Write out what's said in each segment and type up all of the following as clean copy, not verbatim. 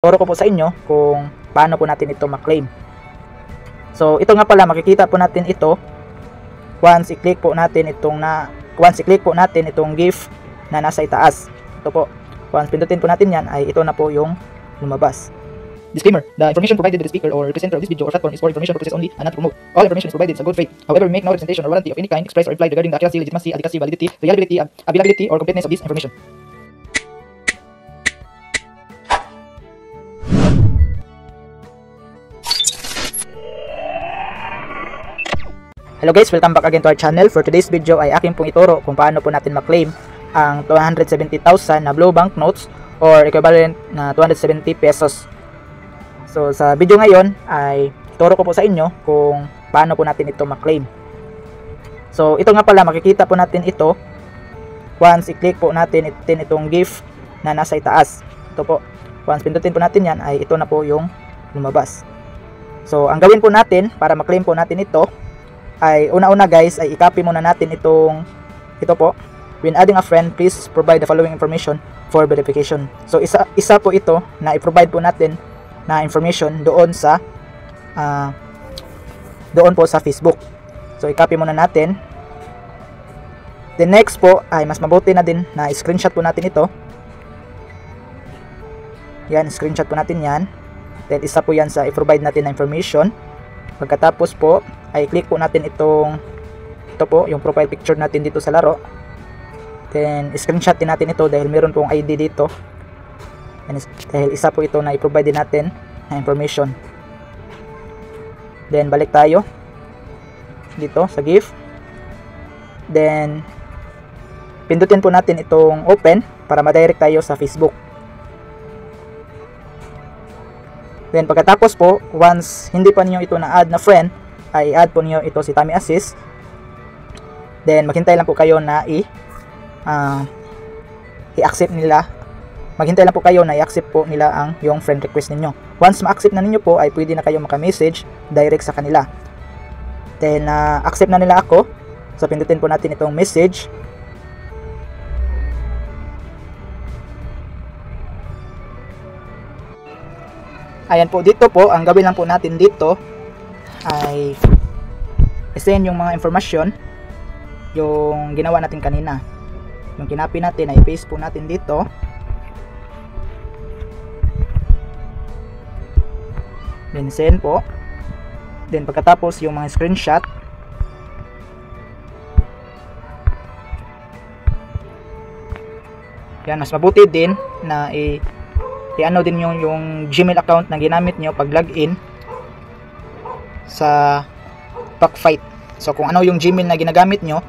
Turo ko po sa inyo kung paano po natin ito ma-claim. So ito nga pala, makikita po natin ito once i-click po natin itong GIF na nasa itaas. Ito po, once pindutin po natin yan, ay ito na po yung lumabas. Disclaimer: the information provided by the speaker or presenter of this video or platform is for information purposes only and not to promote. All information is provided in good faith. However, we make no representation or warranty of any kind expressed or implied regarding the accuracy, legitimacy, adequacy, validity, reliability, availability, or completeness of this information. Hello guys, welcome back again to our channel. For today's video ay aking pong ituro kung paano po natin ma-claim ang 270,000 na blue banknotes or equivalent na 270 pesos. So sa video ngayon ay ituro ko po sa inyo kung paano po natin ito ma-claim. So ito nga pala, makikita po natin ito once i-click po natin itong GIF na nasa itaas. Ito po, once pindutin po natin yan, ay ito na po yung lumabas. So ang gawin po natin para ma-claim po natin ito ay una-una guys ay i-copy muna natin ito po. When adding a friend, please provide the following information for verification. So isa po ito na i-provide po natin na information doon po sa Facebook. So i-copy muna natin. The next po ay mas mabuti na din na i-screenshot po natin ito. Yan, screenshot po natin yan. Then isa po yan sa i-provide natin na information. Pagkatapos po ay click po natin ito po, yung profile picture natin dito sa laro. Then screenshot din natin ito dahil meron pong ID dito. And dahil isa po ito na i-provide din natin na information. Then balik tayo dito sa GIF. Then pindutin po natin itong open para ma-direct tayo sa Facebook. Then pagkatapos po, once hindi pa niyo ito na-add na friend, ay add po niyo ito si Tommy Assist. Then maghintay lang po kayo na i-accept nila. Maghintay lang po kayo na i-accept po nila yung friend request ninyo. Once ma-accept na ninyo po, ay pwede na kayo maka-message direct sa kanila. Then accept na nila ako. So pindutin po natin itong message. Ayan po, dito po, ang gawin lang po natin dito ay i-send yung mga informasyon yung ginawa natin kanina. Yung kinapi natin ay i-paste po natin dito. Then send po. Then pagkatapos yung mga screenshot, yan, mas mabuti din na i-ano din yung Gmail account na ginamit nyo pag login sa Cockfight. So kung ano yung Gmail na ginagamit nyo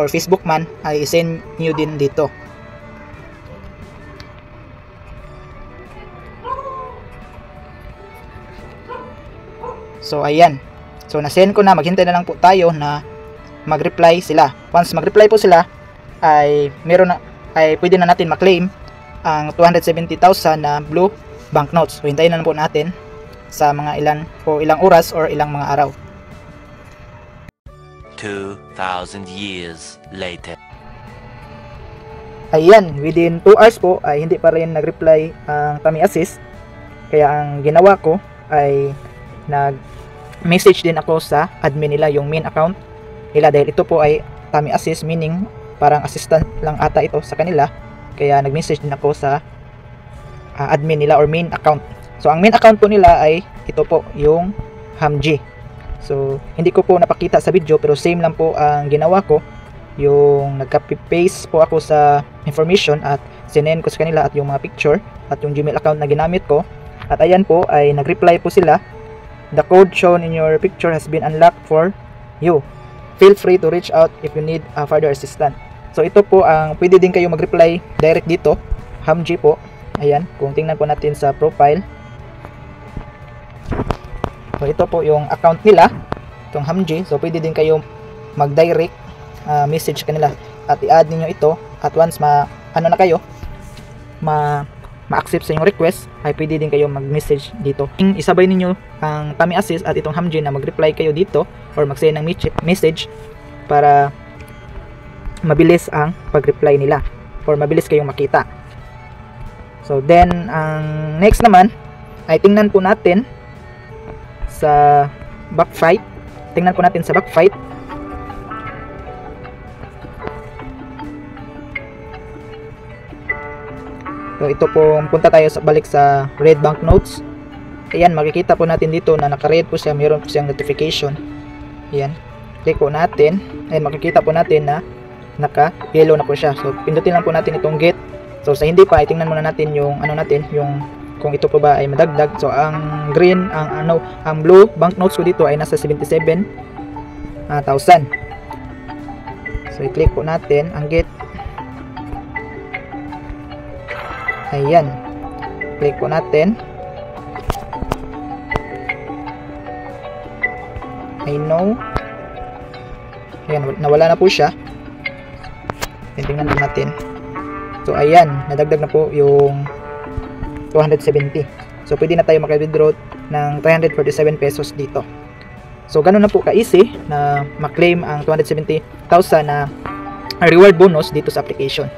or Facebook man, ay i-send nyo din dito. So ayan, so na-send ko na. Maghintay na lang po tayo na mag-reply sila. Once mag-reply po sila ay pwede na natin ma-claim ang 270,000 na blue banknotes. So hintayin na lang po natin sa mga ilang oras or ilang mga araw. 2,000 years later. Ayan, within 2 hours po ay hindi pa rin nag-reply ang Tommy Assist. Kaya ang ginawa ko ay nag-message din ako sa admin nila, yung main account nila, dahil ito po ay Tommy Assist, meaning parang assistant lang ata ito sa kanila. Kaya nag-message din ako sa admin nila or main account. So ang main account po nila ay ito po, yung Hamji. So hindi ko po napakita sa video pero same lang po ang ginawa ko. Yung nag-copy paste po ako sa information at sinend ko sa kanila at yung mga picture at yung Gmail account na ginamit ko. At ayan po ay nag-reply po sila. The code shown in your picture has been unlocked for you. Feel free to reach out if you need further assistance. So ito po ang pwede din kayo mag-reply direct dito, Hamji po. Ayan, kung tingnan po natin sa profile. So ito po yung account nila, itong Hamji. So pwede din kayo mag-direct message kanila at i-add niyo ito. At once ma-accept sa inyong request, ay pwede din kayo mag-message dito. Isabay ninyo ang Tommy Assist at itong Hamji na mag-reply kayo dito or mag-send ng message para mabilis ang pag-reply nila or mabilis kayong makita. So then ang next naman ay tingnan po natin sa backfight. Tingnan po natin sa backfight. So ito po, punta tayo balik sa red banknotes. Ayan, makikita po natin dito na naka-red po siya, mayroon po siyang notification. Ayan, click po natin. Ayan, makikita po natin na naka-yellow na po siya. So pindutin lang po natin itong get. So sa hindi pa, tingnan muna natin yung yung kung ito po ba ay madagdag. So ang green, ang blue banknotes ko dito ay nasa 77,000. So i-click po natin ang get. Ayan, click po natin. I know. Ayan, nawala na po siya. Tingnan natin. So ayan, nadagdag na po yung 270. So pwede na tayo maka-withdraw ng 347 pesos dito. So ganun na po ka-easy na ma-claim ang 270,000 na reward bonus dito sa application.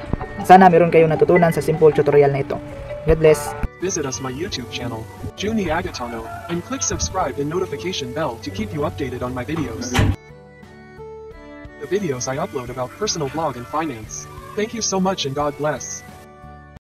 Sana meron kayong natutunan sa simple tutorial na ito. God bless. Visit us my YouTube channel, Juni Agatano, and click subscribe and notification bell to keep you updated on my videos. The videos I upload about personal blog and finance. Thank you so much and God bless.